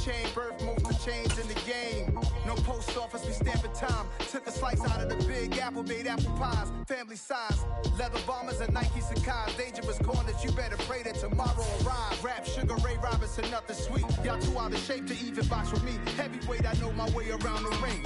chain, birth most of change in the game. No post office, we stamping time. Took a slice out of the big apple, made apple pies. Family size, leather bombers and Nike Sacai's. Dangerous corners, you better pray that tomorrow arrive. Rap, Sugar Ray Robinson, nothing sweet. Y'all too out of shape to even box with me. Heavyweight, I know my way around the ring.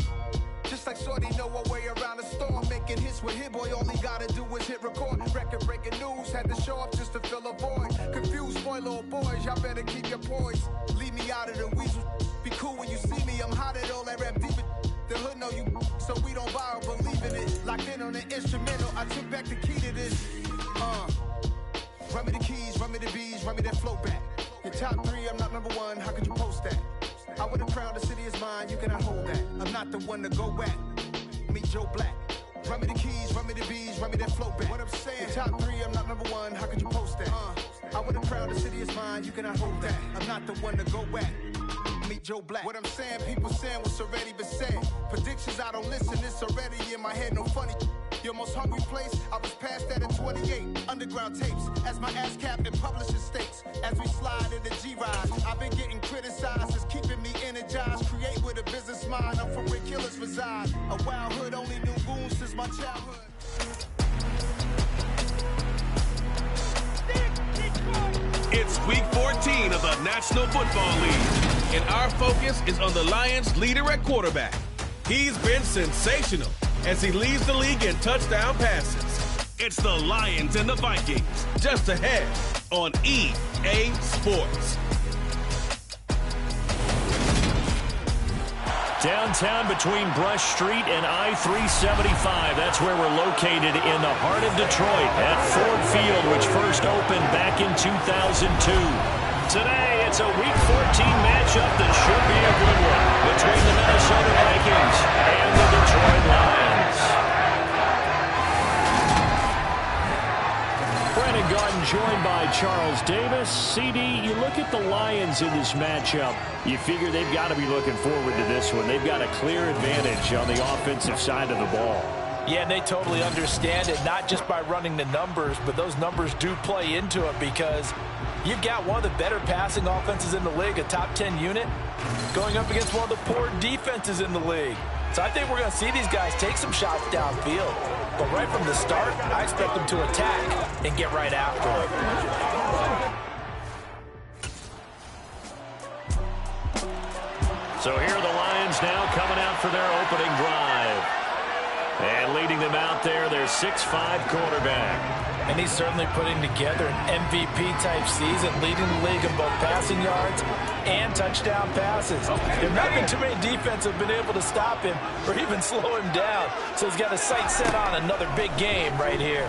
Just like Shorty know her way around the storm. Making hits with Hit Boy, all he gotta do is hit record. Record-breaking news, had to show up just to fill a void. Confused, spoiled little boys, y'all better keep your poise. Leave me out of the weasel. Be cool when you see me, I'm hot at all that rap deep. The hood know you, so we don't borrow, believe in it. Locked in on the instrumental, I took back the key to this. Run me the keys, run me the bees, run me that flow back. Your top 3, I'm not number 1, how could you post that? I would have crowned the city is mine, you cannot hold that. I'm not the one to go back. Meet Joe Black. Run me the keys, run me the bees, run me that flow back. What I'm saying, top 3, I'm not number 1, how could you post that? I would have crowned the city is mine, you cannot hold that. I'm not the one to go back. Meet Joe Black. What I'm saying, people saying what's already been said. Predictions, I don't listen, it's already in my head, no funny. Your most hungry place, I was past that at 28. Underground tapes, as my ass cap in publishing states. As we slide in the G-Ride, I've been getting criticized, it's keeping me energized. Create with a business mind, I'm from where killers reside. A wild hood, only knew goons since my childhood. It's week 14 of the National Football League, and our focus is on the Lions' leader at quarterback. He's been sensational as he leads the league in touchdown passes. It's the Lions and the Vikings, just ahead on EA Sports. Downtown between Brush Street and I-375. That's where we're located in the heart of Detroit at Ford Field, which first opened back in 2002. Today, it's a Week 14 matchup that should be a good one between the Minnesota Vikings and the Detroit Lions. Brandon Garden joined by Charles Davis. CD, you look at the Lions in this matchup, you figure they've got to be looking forward to this one. They've got a clear advantage on the offensive side of the ball. Yeah, and they totally understand it, not just by running the numbers, but those numbers do play into it because you've got one of the better passing offenses in the league, a top 10 unit, going up against one of the poor defenses in the league. So I think we're going to see these guys take some shots downfield. But right from the start, I expect them to attack and get right after it. So here are the Lions now coming out for their opening drive. And leading them out there, their 6'5" quarterback. And he's certainly putting together an MVP-type season, leading the league in both passing yards and touchdown passes. There have not been too many defenses have been able to stop him or even slow him down. So he's got a sight set on another big game right here.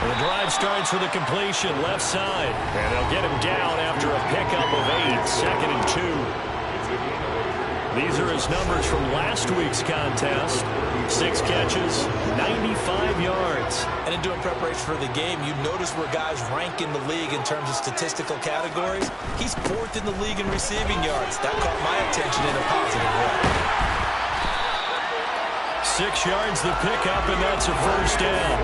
The drive starts with a completion left side. And they'll get him down after a pickup of 8, 2nd and 2. These are his numbers from last week's contest. 6 catches, 95 yards. And in doing preparation for the game, you notice where guys rank in the league in terms of statistical categories. He's 4th in the league in receiving yards. That caught my attention in a positive way. 6 yards the pickup, and that's a first down.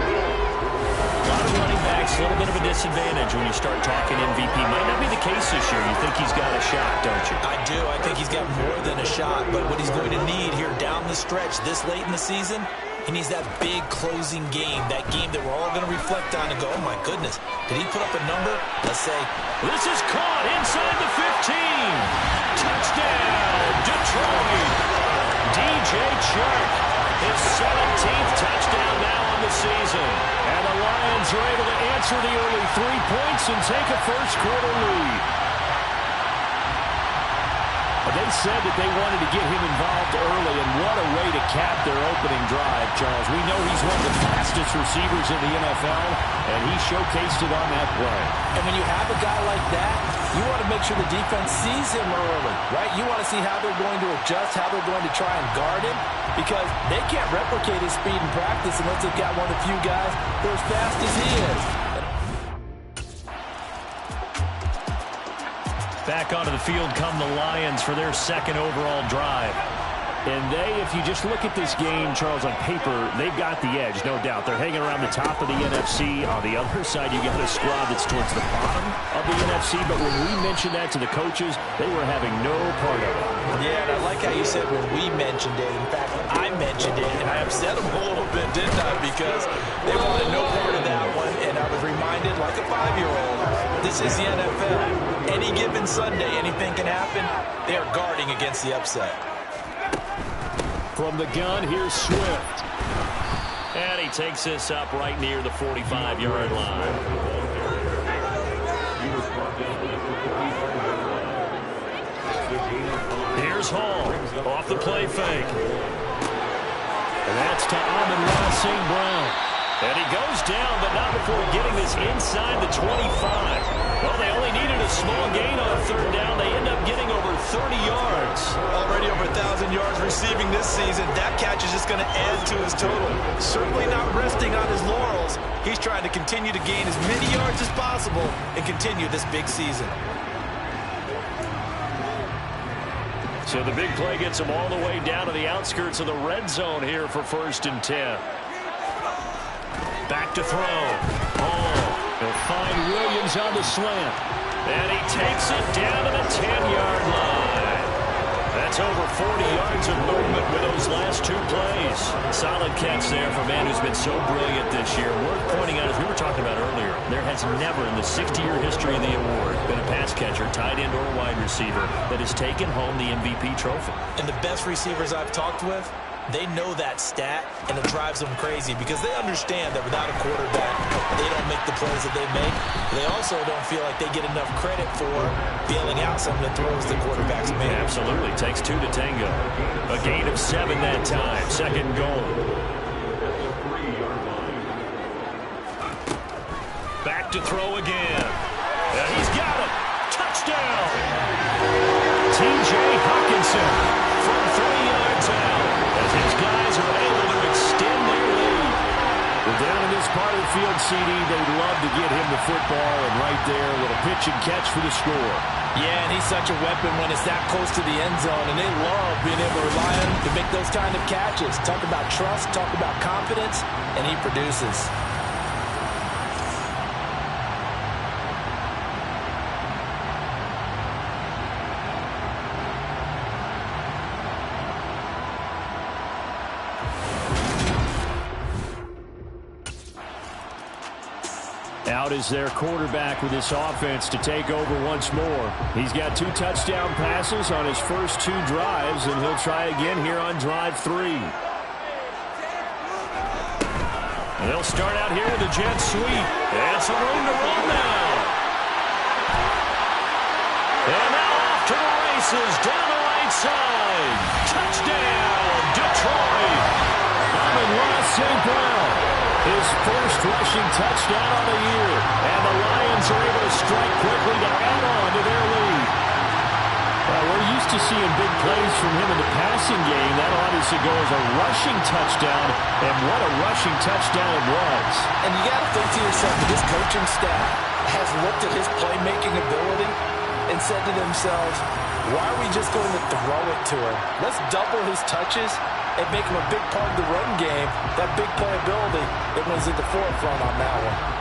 A lot of running backs, a little bit of a disadvantage when you start talking MVP. Might not be the case this year. You think he's got a shot, don't you? I do. I think he's got more than a shot. But what he's going to need here down the stretch this late in the season, he needs that big closing game, that game that we're all going to reflect on and go, oh, my goodness, did he put up a number? Let's say, this is caught inside the 15. Touchdown, Detroit. DJ Chark, his 17th touchdown now on the season. And the Lions are able to answer the early 3 points and take a first-quarter lead. They said that they wanted to get him involved early, and what a way to cap their opening drive, Charles. We know he's one of the fastest receivers in the NFL, and he showcased it on that play. And when you have a guy like that, you want to make sure the defense sees him early, right? You want to see how they're going to adjust, how they're going to try and guard him, because they can't replicate his speed in practice unless they've got one of the few guys who are as fast as he is. Back onto the field come the Lions for their second overall drive. And if you just look at this game, Charles, on paper, they've got the edge, no doubt. They're hanging around the top of the NFC. On the other side, you got a squad that's towards the bottom of the NFC. But when we mentioned that to the coaches, they were having no part of it. Yeah, and I like how you said when we mentioned it. In fact, I mentioned it, and I upset them a little bit, didn't I? Because they wanted no part of that one, and I was reminded like a 5-year-old, this is the NFL. Any given Sunday, anything can happen. They are guarding against the upset. From the gun, here's Swift. And he takes this up right near the 45-yard line. Here's Hall off the play fake. And that's to Amon-Ra St. Brown. And he goes down, but not before getting this inside the 25. Well, they only needed a small gain on third down. They end up getting over 30 yards. Already over 1,000 yards receiving this season. That catch is just going to add to his total. Certainly not resting on his laurels. He's trying to continue to gain as many yards as possible and continue this big season. So the big play gets him all the way down to the outskirts of the red zone here for 1st and 10. Back to throw. He'll find Williams on the slant. And he takes it down to the 10-yard line. That's over 40 yards of movement with those last 2 plays. Solid catch there for a man who's been so brilliant this year. Worth pointing out, as we were talking about earlier, there has never in the 60-year history of the award been a pass catcher, tight end, or wide receiver that has taken home the MVP trophy. And the best receivers I've talked with, they know that stat, and it drives them crazy because they understand that without a quarterback, they don't make the plays that they make. They also don't feel like they get enough credit for bailing out some of the throws the quarterbacks make. Absolutely. Takes 2 to tango. A gain of 7 that time. 2nd and goal. Back to throw again. And he's got it. Touchdown. T.J. Hawkinson from 3 yards out. As his guys are able to extend their lead. Well, down in this part of the field, CD, they'd love to get him the football, and right there, a little pitch and catch for the score. Yeah, and he's such a weapon when it's that close to the end zone, and they love being able to rely on him to make those kind of catches. Talk about trust, talk about confidence, and he produces. Out is their quarterback with this offense to take over once more. He's got 2 touchdown passes on his first 2 drives, and he'll try again here on drive 3. And they'll start out here with a jet sweep. And some room to run now. And now off to the races down the right side. Touchdown, Detroit. Amon-Ra St. Brown. His first rushing touchdown of the year. And the Lions are able to strike quickly to add on to their lead. We're used to seeing big plays from him in the passing game. That obviously goes a rushing touchdown, and what a rushing touchdown it was. And you got to think to yourself that this coaching staff has looked at his playmaking ability and said to themselves, why are we just going to throw it to him? Let's double his touches and make him a big part of the run game. That big playability that was at the forefront on that one.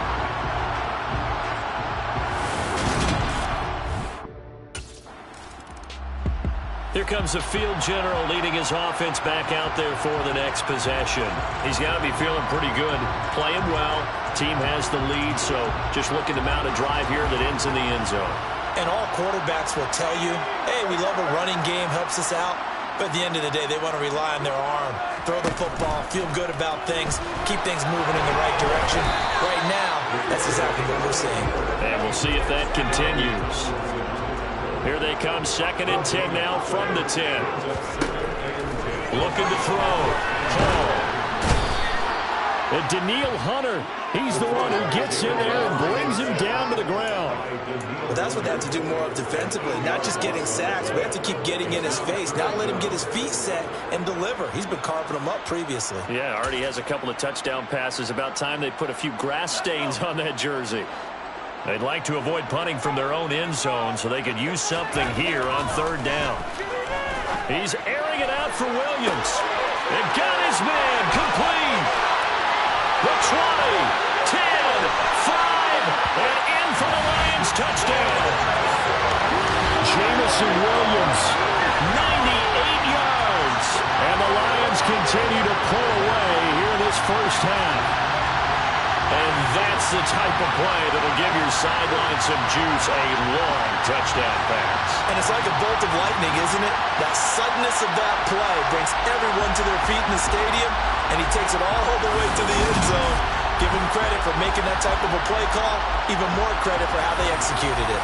Here comes the field general leading his offense back out there for the next possession. He's got to be feeling pretty good, playing well. Team has the lead, so just looking to mount a drive here that ends in the end zone. And all quarterbacks will tell you, hey, we love a running game, helps us out. But at the end of the day, they want to rely on their arm, throw the football, feel good about things, keep things moving in the right direction. Right now, that's exactly what we're seeing. And we'll see if that continues. Here they come, 2nd and 10 now from the 10. Looking to throw. Hall. And Danielle Hunter, he's the one who gets in there and brings him down to the ground. Well, that's what they have to do more of defensively, not just getting sacks. We have to keep getting in his face, not let him get his feet set and deliver. He's been carving them up previously. Yeah, already has a couple of touchdown passes. About time they put a few grass stains on that jersey. They'd like to avoid punting from their own end zone so they could use something here on 3rd down. He's airing it out for Williams. And got his man complete. The 20, 10, 5, and in for the Lions touchdown. Jamison Williams, 98 yards. And the Lions continue to pull away here in this first half. And that's the type of play that'll give your sideline some juice, a long touchdown pass. And it's like a bolt of lightning, isn't it? That suddenness of that play brings everyone to their feet in the stadium, and he takes it all the way to the end zone. Give him credit for making that type of a play call, even more credit for how they executed it.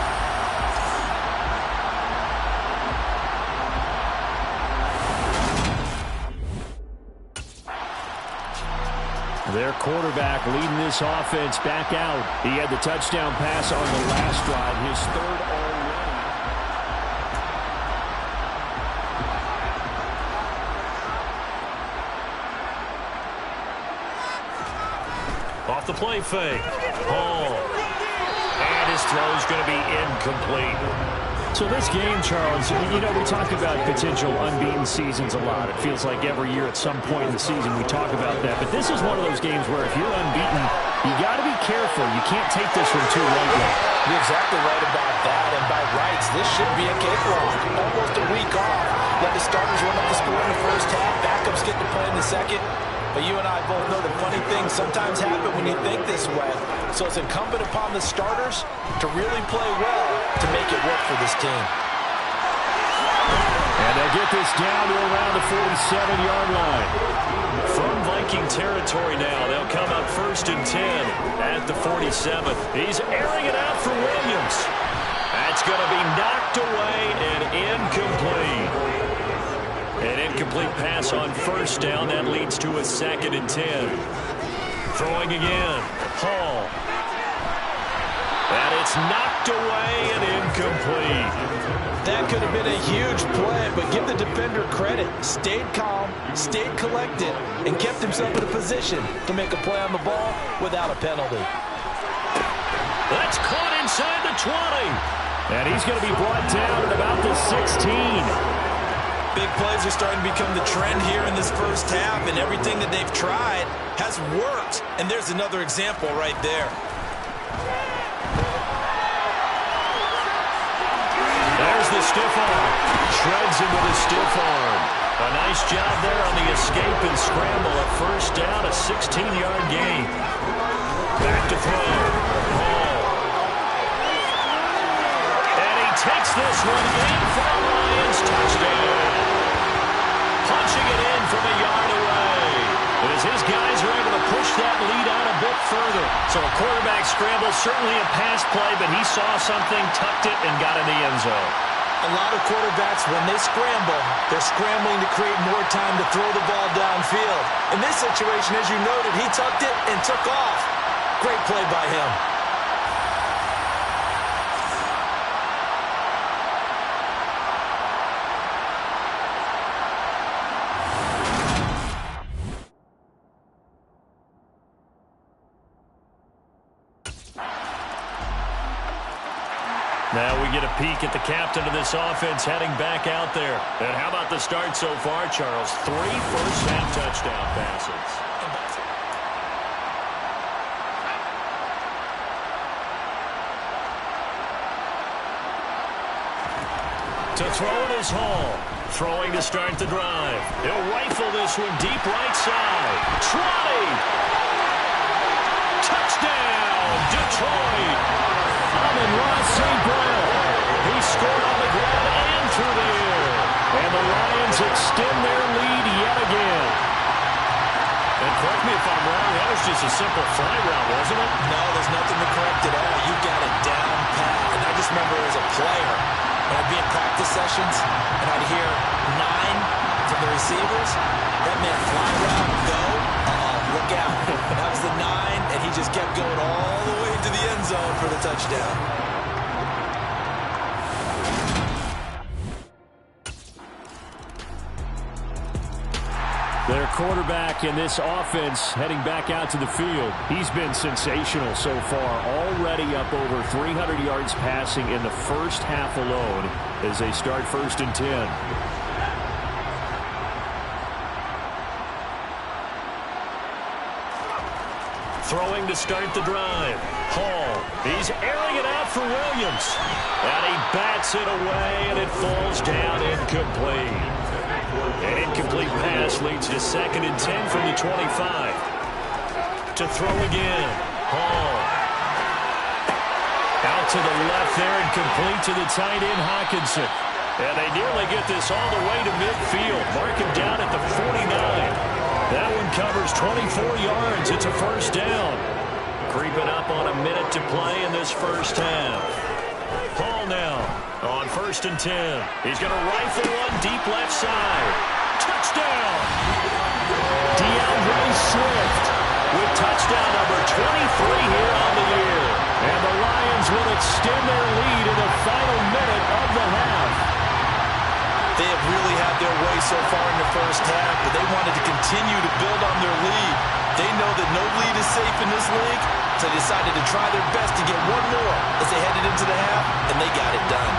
Their quarterback leading this offense back out. He had the touchdown pass on the last drive, his third already. Off the play fake. Hall. And his throw is going to be incomplete. So this game, Charles, you know, we talk about potential unbeaten seasons a lot. It feels like every year at some point in the season we talk about that. But this is one of those games where if you're unbeaten, you got to be careful. You can't take this one too lightly. You're exactly right about that. And by rights, this should be a cakewalk. Almost a week off. Let the starters run up the score in the first half. Backups get to play in the second. But you and I both know that funny things sometimes happen when you think this way. So it's incumbent upon the starters to really play well to make it work for this team. And they get this down to around the 47-yard line. From Viking territory now, they'll come up 1st and 10 at the 47th. He's airing it out for Williams. That's going to be knocked away and incomplete. An incomplete pass on first down. That leads to a 2nd and 10. Throwing again. Hall. And it's knocked away and incomplete. That could have been a huge play, but give the defender credit. Stayed calm, stayed collected, and kept himself in a position to make a play on the ball without a penalty. That's caught inside the 20. And he's going to be brought down at about the 16. Big plays are starting to become the trend here in this first half, and everything that they've tried has worked. And there's another example right there. There's the stiff arm. Shreds him with a stiff arm. A nice job there on the escape and scramble. A first down, a 16-yard gain. Back to throw. Hall. And he takes this one in for the Lions touchdown. Punching it in from a yard away. As his guys are able to push that lead out a bit further. So a quarterback scramble, certainly a pass play, but he saw something, tucked it, and got in the end zone. A lot of quarterbacks, when they scramble, they're scrambling to create more time to throw the ball downfield. In this situation, as you noted, he tucked it and took off. Great play by him. Now we get a peek at the captain of this offense heading back out there. And how about the start so far, Charles? 3 first-half touchdown passes. To throw it is Hall. Throwing to start the drive. He'll rifle this one deep right side. 20! Touchdown, Detroit! Amon-Ra St. Brown. He scored on the ground and through the air. And the Lions extend their lead yet again. And correct me if I'm wrong, that was just a simple fly route, wasn't it? No, there's nothing to correct at all. You got it down pat. And I just remember as a player, when I'd be in practice sessions, and I'd hear 9 from the receivers, that meant fly route, go, look out. That was the 9, and he just kept going all the way to the end zone for the touchdown. Their quarterback in this offense heading back out to the field. He's been sensational so far, already up over 300 yards passing in the first half alone as they start 1st and 10. Throwing to start the drive. Hall. He's airing it out for Williams. And he bats it away, and it falls down incomplete. An incomplete pass leads to 2nd and 10 from the 25. To throw again. Hall. Out to the left there and complete to the tight end, Hockenson. And they nearly get this all the way to midfield. Mark him down at the 49. That one covers 24 yards. It's a first down. Creeping up on a minute to play in this first half. Hall now on 1st and 10. He's going to rifle one deep left side. Touchdown! DeAndre Swift with touchdown number 23 here on the year. And the Lions will extend their lead in the final minute of the half. They have really had their way so far in the first half, but they wanted to continue to build on their lead. They know that no lead is safe in this league, so they decided to try their best to get one more as they headed into the half, and they got it done.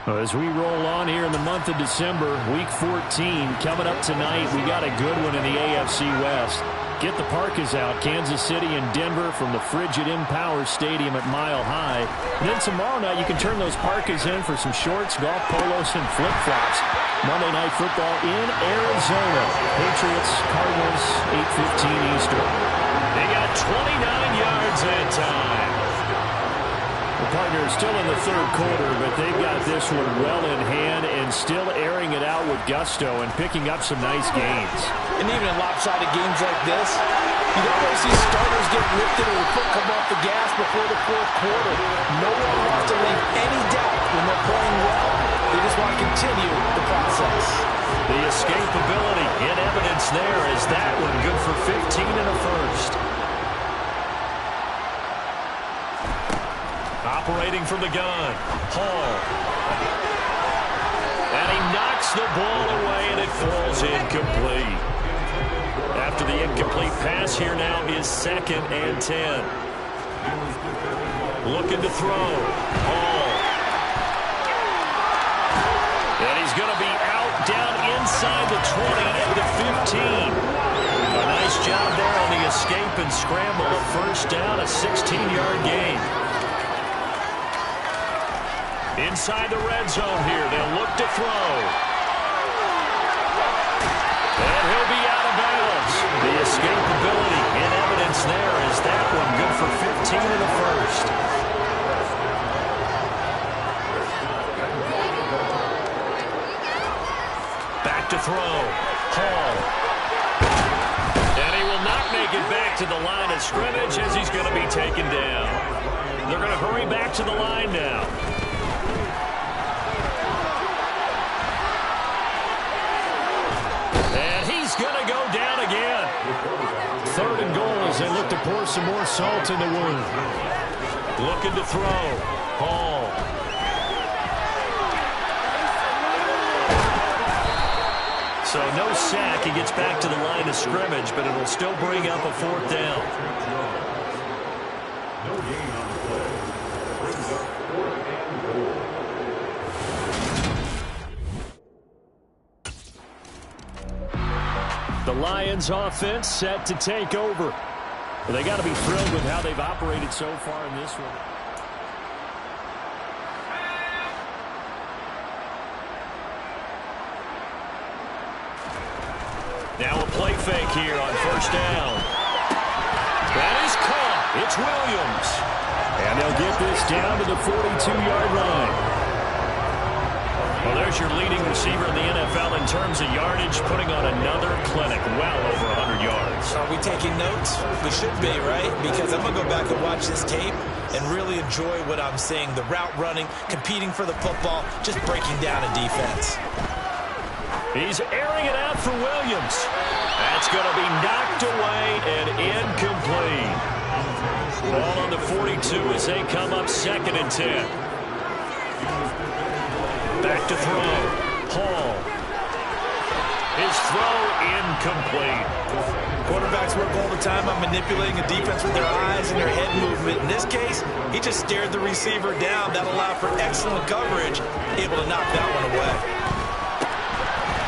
As we roll on here in the month of December, Week 14 coming up tonight. We got a good one in the AFC West. Get the parkas out, Kansas City and Denver from the frigid Empower Stadium at Mile High. And then tomorrow night you can turn those parkas in for some shorts, golf polos, and flip-flops. Monday Night Football in Arizona. Patriots, Cardinals, 8:15 Eastern. They got 29 yards that time. The partner is still in the third quarter, but they've got this one well in hand and still airing it out with gusto and picking up some nice gains. And even in lopsided games like this, you don't always see starters get lifted or the foot come off the gas before the fourth quarter. No one wants to leave any doubt when they're playing well. They just want to continue the process. The escapability in evidence there is that one good for 15 in the first. Operating from the gun, Hall. And he knocks the ball away, and it falls incomplete. After the incomplete pass, here now is 2nd and 10. Looking to throw, Hall. And he's going to be out down inside the 20 at the 15. A nice job there on the escape and scramble. A first down, a 16-yard gain. Inside the red zone here, they'll look to throw. And he'll be out of bounds. The escapability in evidence there is that one good for 15 in the first. Back to throw. Hall. And he will not make it back to the line of scrimmage as he's going to be taken down. They're going to hurry back to the line now. Going to go down again. 3rd and goal as they look to pour some more salt in the wound. Looking to throw. Hall. So no sack. He gets back to the line of scrimmage, but it'll still bring up a 4th down. No gain on the play. Brings up 4th and goal. The Lions offense set to take over. Well, they got to be thrilled with how they've operated so far in this one. Now a play fake here on first down. That is caught. It's Williams. And they'll get this down to the 42-yard line. Well, there's your leading receiver in the NFL in terms of yardage, putting on another clinic, well over 100 yards. Are we taking notes? We should be, right? Because I'm going to go back and watch this tape. and really enjoy what I'm seeing. The route running, competing for the football, just breaking down a defense. He's airing it out for Williams. That's going to be knocked away and incomplete. Ball on the 42 as they come up 2nd and 10. Back to throw. Hall. His throw incomplete. Quarterbacks work all the time on manipulating a defense with their eyes and their head movement. In this case, he just stared the receiver down. That allowed for excellent coverage, able to knock that one away.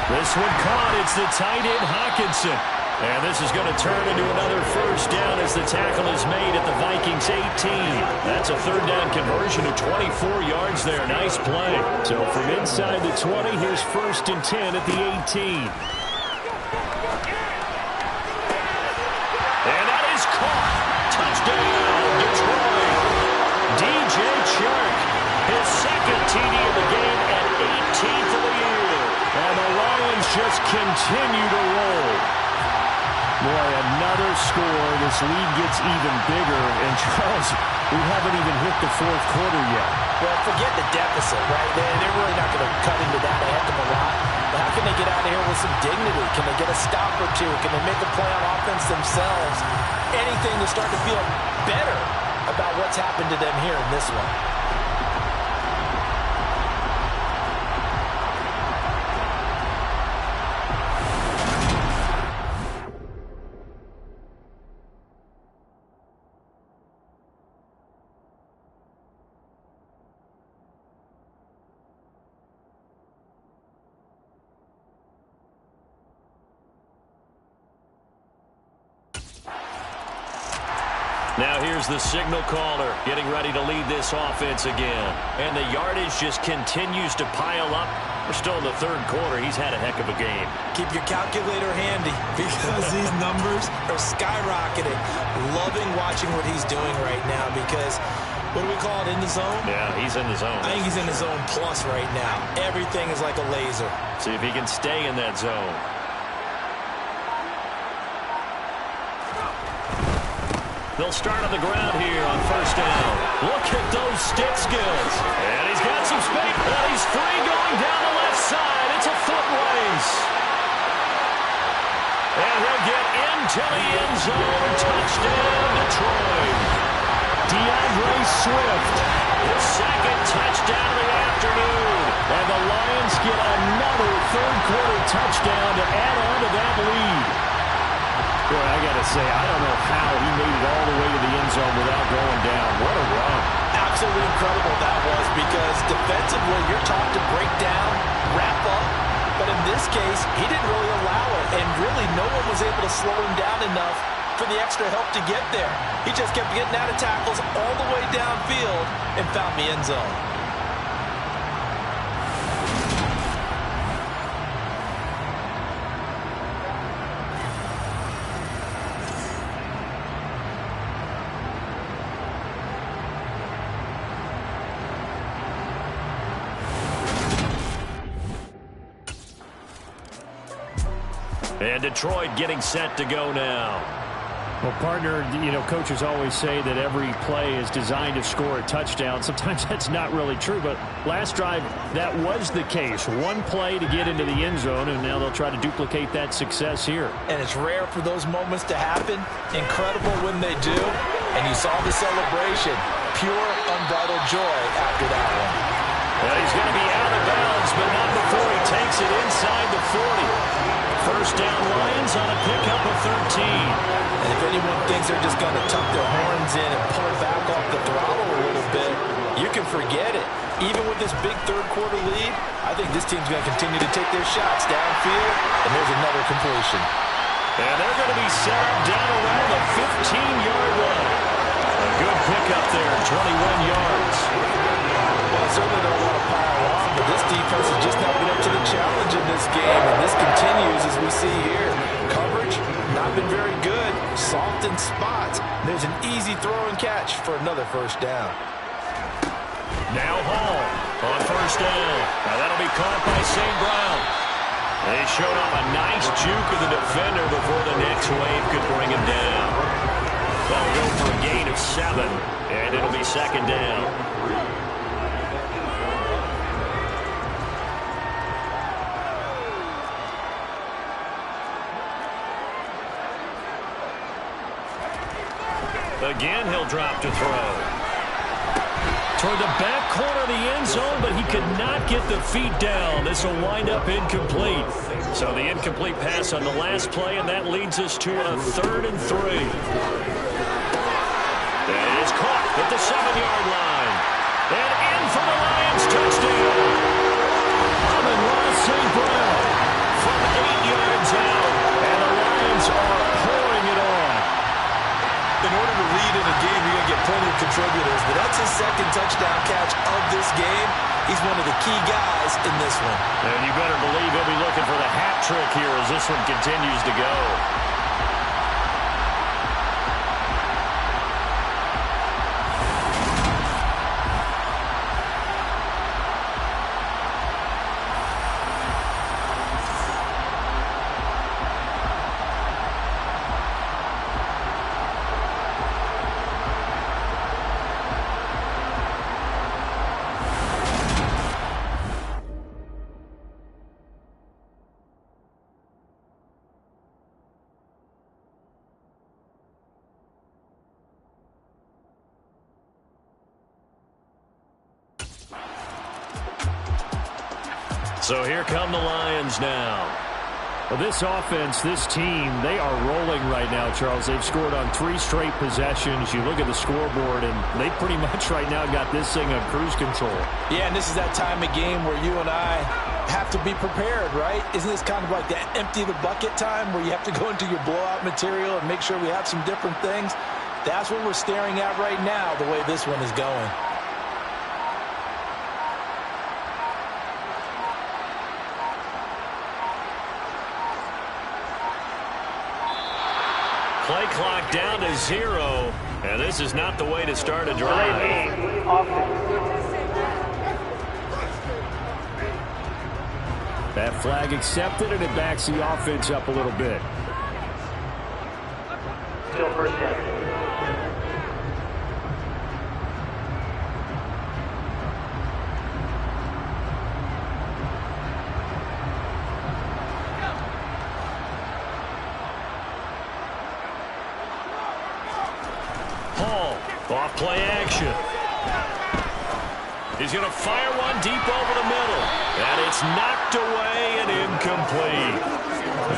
This one caught. It's the tight end, Hockenson. And this is going to turn into another first down as the tackle is made at the Vikings 18. That's a 3rd down conversion of 24 yards there. Nice play. So from inside the 20, here's 1st and 10 at the 18. And that is caught. Touchdown, Detroit. DJ Chark, his 2nd TD of the game and 18th of the year. And the Lions just continue to roll. Boy, another score. This lead gets even bigger. And, Charles, we haven't even hit the 4th quarter yet. Well, forget the deficit, right? They're really not going to cut into that a heck of a lot. But how can they get out of here with some dignity? Can they get a stop or two? Can they make a play on offense themselves? Anything to start to feel better about what's happened to them here in this one. Now here's the signal caller getting ready to lead this offense again. And the yardage just continues to pile up. We're still in the 3rd quarter. He's had a heck of a game. Keep your calculator handy because these numbers are skyrocketing. Loving watching what he's doing right now because, what do we call it, in the zone? Yeah, he's in the zone. I think he's in the zone plus right now. Everything is like a laser. See if he can stay in that zone. They'll start on the ground here on 1st down. Look at those stick skills. And he's got some space. And he's free going down the left side. It's a foot race. And he'll get into the end zone. Touchdown, Detroit. DeAndre Swift. His 2nd touchdown of the afternoon. And the Lions get another 3rd quarter touchdown to add on to that lead. Boy, I got to say, I don't know how he made it all the way to the end zone without going down. What a run. Absolutely incredible that was because defensively, you're taught to break down, wrap up. But in this case, he didn't really allow it. And really, no one was able to slow him down enough for the extra help to get there. He just kept getting out of tackles all the way downfield and found the end zone. And Detroit getting set to go now. Well, partner, coaches always say that every play is designed to score a touchdown. Sometimes that's not really true, but last drive, that was the case. One play to get into the end zone, and now they'll try to duplicate that success here. And it's rare for those moments to happen. Incredible when they do. And you saw the celebration. Pure, unbridled joy after that one. Well, he's going to be out of bounds, but not before he takes it inside the 40. First down, Lions on a pickup of 13. And if anyone thinks they're just going to tuck their horns in and pull back off the throttle a little bit, you can forget it. Even with this big 3rd quarter lead, I think this team's going to continue to take their shots downfield, and there's another completion. And they're going to be set up down around the 15-yard line. A good pickup there, 21 yards. Well, certainly don't want to pile on, but this defense has just not been up to the challenge in this game, and this continues as we see here. Coverage, not been very good. Soft in spots. There's an easy throw and catch for another first down. Now Hall on first down. Now that'll be caught by St. Brown. They showed off a nice juke of the defender before the next wave could bring him down. They'll go for a gain of 7, and it'll be second down. Again, he'll drop to throw. Toward the back corner of the end zone, but he could not get the feet down. This will wind up incomplete. So the incomplete pass on the last play, and that leads us to a 3rd and 3. That is caught at the 7-yard line. And in for the Lions touchdown. Amon-Ra St. Brown from 8 yards out. And the Lions are pouring it on. In order to lead in a game, you're going to get plenty of contributors, but that's his 2nd touchdown catch of this game. He's one of the key guys in this one. And you better believe he'll be looking for the hat trick here as this one continues to go. So here come the Lions now. Well, this offense, this team, they are rolling right now, Charles. They've scored on 3 straight possessions. You look at the scoreboard, and they pretty much right now got this thing on cruise control. Yeah, and this is that time of game where you and I have to be prepared, right? Isn't this kind of like that empty the bucket time where you have to go into your blowout material and make sure we have some different things? That's what we're staring at right now, the way this one is going. Play clock down to 0, and this is not the way to start a drive. That flag accepted, and it backs the offense up a little bit. Still first down. Off play action. He's going to fire one deep over the middle. And it's knocked away and incomplete.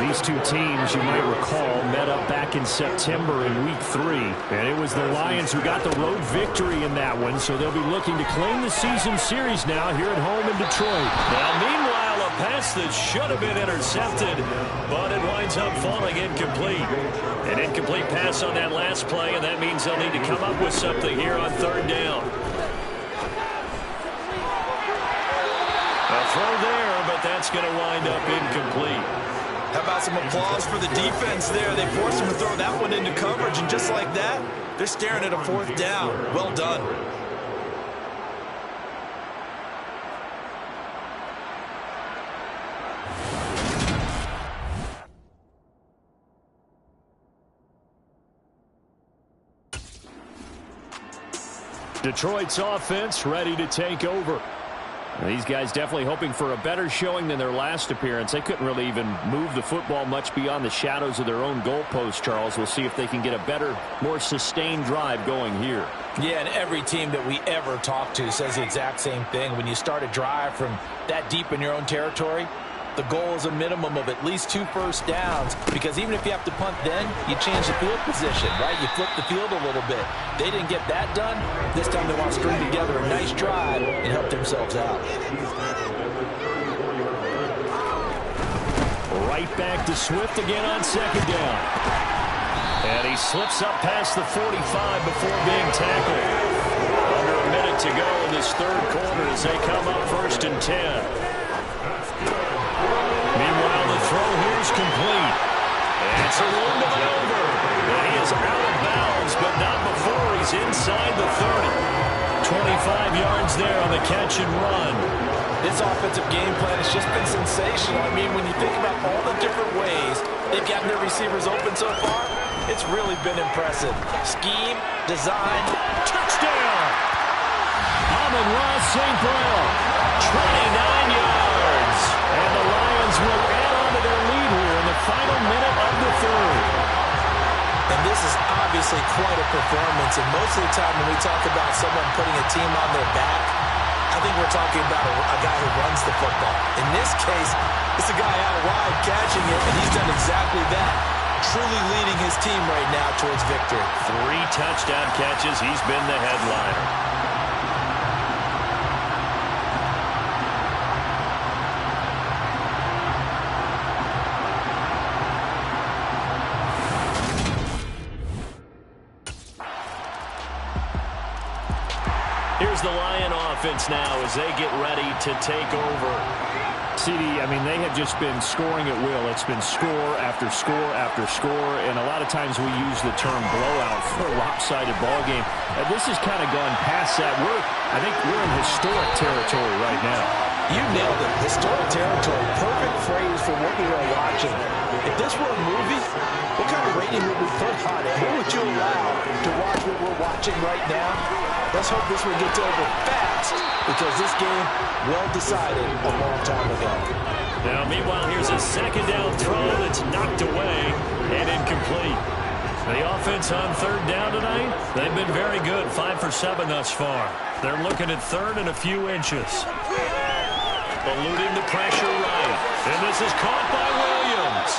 These two teams, you might recall, met up back in September in Week 3. And it was the Lions who got the road victory in that one. So they'll be looking to claim the season series now here at home in Detroit. Now, meanwhile, a pass that should have been intercepted, but it winds up falling incomplete. An incomplete pass on that last play, and that means they'll need to come up with something here on 3rd down. A throw there, but that's going to wind up incomplete. How about some applause for the defense there? They forced him to throw that one into coverage, and just like that, they're staring at a 4th down. Well done. Detroit's offense ready to take over. These guys definitely hoping for a better showing than their last appearance. They couldn't really even move the football much beyond the shadows of their own goalpost, Charles. We'll see if they can get a better, more sustained drive going here. Yeah, and every team that we ever talk to says the exact same thing. When you start a drive from that deep in your own territory, the goal is a minimum of at least 2 first downs, because even if you have to punt then, you change the field position, right? You flip the field a little bit. They didn't get that done. This time they want to string together a nice drive and help themselves out. Right back to Swift again on 2nd down. And he slips up past the 45 before being tackled. Under a minute to go in this 3rd quarter as they come up 1st and 10. Meanwhile, the throw here is complete. It's a room to the over. And he is out of bounds, but not before he's inside the 30. 25 yards there on the catch and run. This offensive game plan has just been sensational. I mean, when you think about all the different ways they've gotten their receivers open so far, It's really been impressive. Scheme, design, touchdown! Amon-Ra St. Brown, 29 yards. And the Lions will add on to their lead here in the final minute of the third. And this is obviously quite a performance. And most of the time when we talk about someone putting a team on their back, I think we're talking about a guy who runs the football. In this case, it's a guy out wide catching it, and he's done exactly that. Truly leading his team right now towards victory. 3 touchdown catches. He's been the headliner. Here's the Lion offense now as they get ready to take over. CD, I mean, they have just been scoring at will. It's been score after score after score, and a lot of times we use the term blowout for a lopsided ball game. This has kind of gone past that. I think we're in historic territory right now. You nailed it. Historic territory. Perfect phrase for what we are watching. If this were a movie, what kind of rating would we put on it? What would you allow to watch what we're watching right now? Let's hope this one gets over fast, because this game, well decided a long time ago. Now, meanwhile, here's a second down throw that's knocked away and incomplete. The offense on third down tonight, they've been very good, 5 for 7 thus far. They're looking at third and a few inches. Eluding the pressure right. And this is caught by Williams.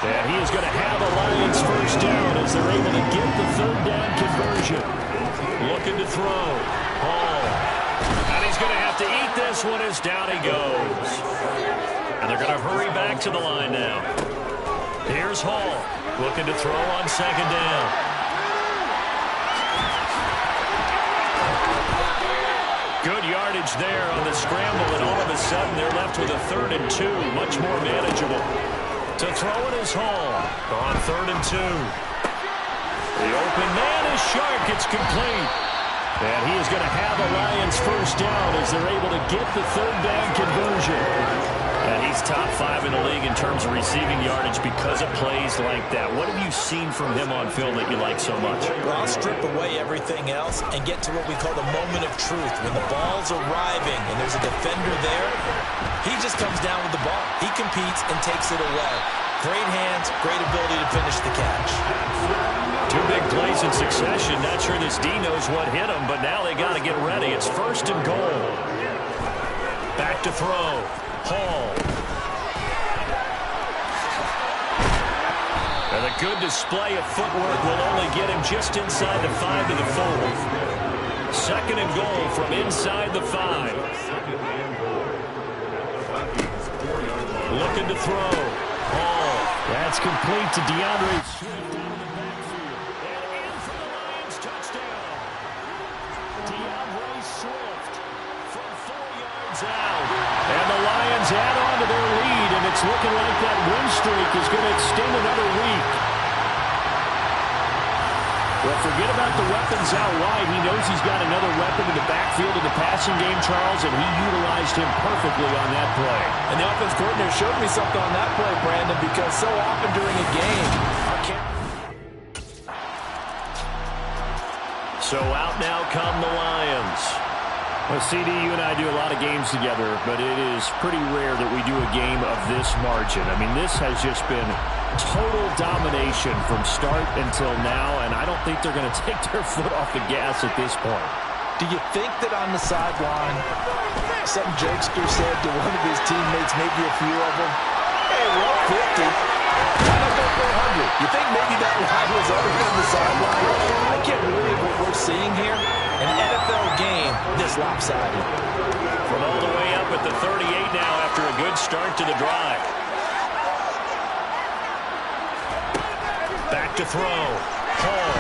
And he is going to have a Lions first down as they're able to get the third down conversion. Looking to throw. Hall. And he's going to have to eat this one as down he goes. And they're going to hurry back to the line now. Here's Hall. Looking to throw on second down. Good yardage there on the scramble, and all of a sudden they're left with a 3rd and 2. Much more manageable. To throw it is Hall on 3rd and 2. The open man is Shark. It's complete. And he is going to have a Lions first down as they're able to get the third down conversion. And he's top 5 in the league in terms of receiving yardage because of plays like that. What have you seen from him on film that you like so much? Well, I'll strip away everything else and get to what we call the moment of truth. When the ball's arriving and there's a defender there, he just comes down with the ball. He competes and takes it away. Great hands, great ability to finish the catch. 2 big plays in succession. Not sure this D knows what hit him, but now they got to get ready. It's 1st and goal. Back to throw. Hall. And a good display of footwork will only get him just inside the 5 to the 4. 2nd and goal from inside the 5. Looking to throw. Hall. That's complete to DeAndre. And the Lions add on to their lead, and it's looking like that win streak is going to extend another week. Well, forget about the weapons out wide. He knows he's got another weapon in the backfield of the passing game, Charles, and he utilized him perfectly on that play. And the offense coordinator showed me something on that play, Brandon, because so often during a game, So out now come the Lions. Well, CD, you and I do a lot of games together, but it is pretty rare that we do a game of this margin. I mean, this has just been total domination from start until now, and I don't think they're going to take their foot off the gas at this point. do you think that on the sideline, some jokester said to one of his teammates, maybe a few of them, hey, we're up 50. Why not go 400? You think maybe that line was uttered on the sideline? I can't believe what we're seeing here. An NFL game this lopsided. From all the way up at the 38 now after a good start to the drive. Back to throw. Hall.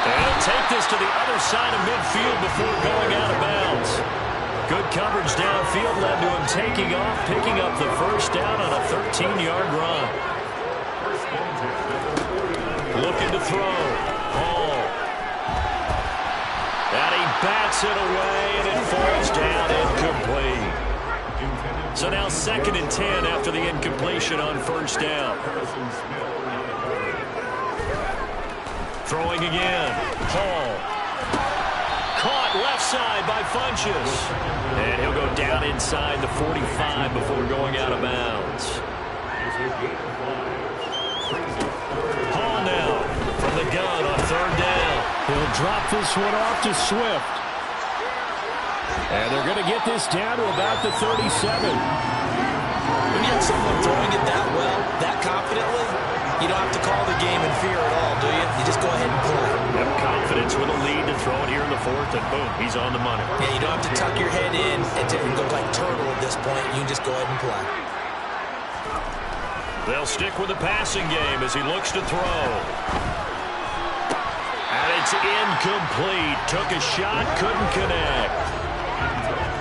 And he'll take this to the other side of midfield before going out of bounds. Good coverage downfield led to him taking off, picking up the first down on a 13-yard run. Looking to throw. Hall. And he bats it away, and it falls down incomplete. So now 2nd and 10 after the incompletion on first down. Throwing again. Hall. Caught left side by Funchess. And he'll go down inside the 45 before going out of bounds. Hall now from the gun on 3rd down. He'll drop this one off to Swift. And they're going to get this down to about the 37. When you have someone throwing it that well, that confidently, you don't have to call the game in fear at all, do you? You just go ahead and play. Have confidence with a lead to throw it here in the 4th, and boom, he's on the money. Yeah, you don't have to tuck your head in and go like turtle at this point. You can just go ahead and play. They'll stick with the passing game as he looks to throw. And it's incomplete. Took a shot, couldn't connect.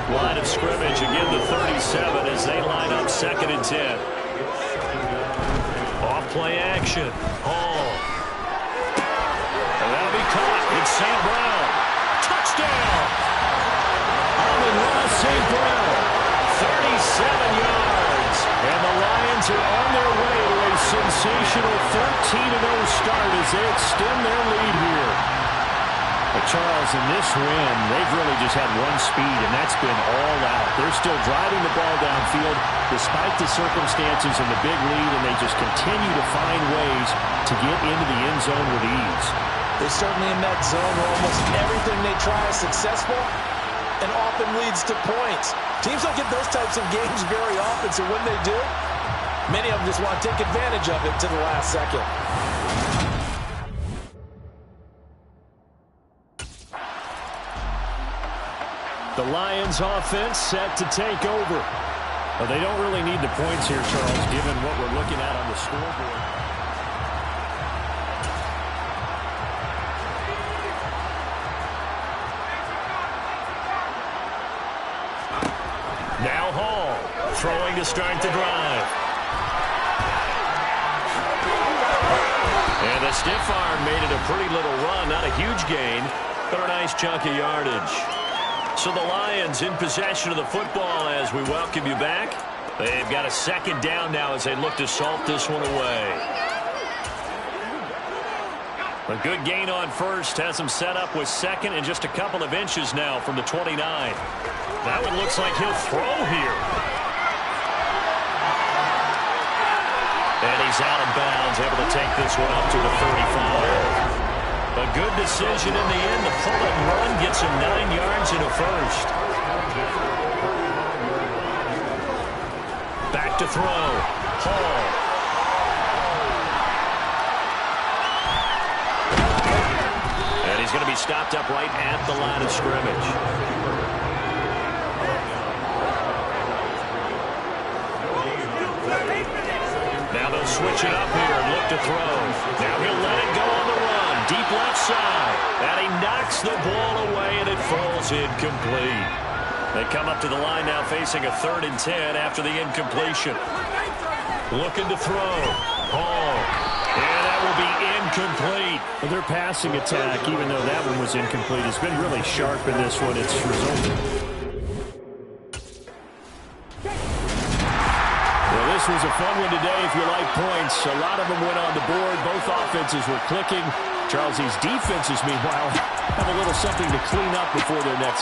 Line of scrimmage, again the 37 as they line up 2nd and 10. Off-play action. Hall. And that'll be caught. It's St. Brown. Touchdown! Amon-Ra St. Brown. 37 yards. And the Lions are on their way to a sensational 13-0 start as they extend their lead here. Charles, in this win, they've really just had one speed, and that's been all out. They're still driving the ball downfield despite the circumstances and the big lead, and they just continue to find ways to get into the end zone with ease. They're certainly in that zone where almost everything they try is successful and often leads to points. Teams don't get those types of games very often, so when they do, many of them just want to take advantage of it to the last second. The Lions offense set to take over. Well, they don't really need the points here, Charles, given what we're looking at on the scoreboard. Now Hall throwing to start the drive. And the stiff arm made it a pretty little run. Not a huge gain, but a nice chunk of yardage. So the Lions in possession of the football as we welcome you back. They've got a 2nd down now as they look to salt this one away. A good gain on first has them set up with 2nd and just a couple of inches now from the 29. That one looks like he'll throw here. And he's out of bounds, able to take this one up to the 35. A good decision in the end. The pull and run gets him 9 yards and a first. Back to throw. Hall. And he's going to be stopped up right at the line of scrimmage. Now they'll switch it up here and look to throw. Now he'll let it go on the run. Deep left side. And he knocks the ball away, and it falls incomplete. They come up to the line now facing a 3rd and 10 after the incompletion. Looking to throw. Hall. And that will be incomplete. Well, their passing attack, even though that one was incomplete, has been really sharp in this one. It's resulted. Well, this was a fun one today if you like points. A lot of them went on the board. Both offenses were clicking. Charles, these defenses, meanwhile, have a little something to clean up before their next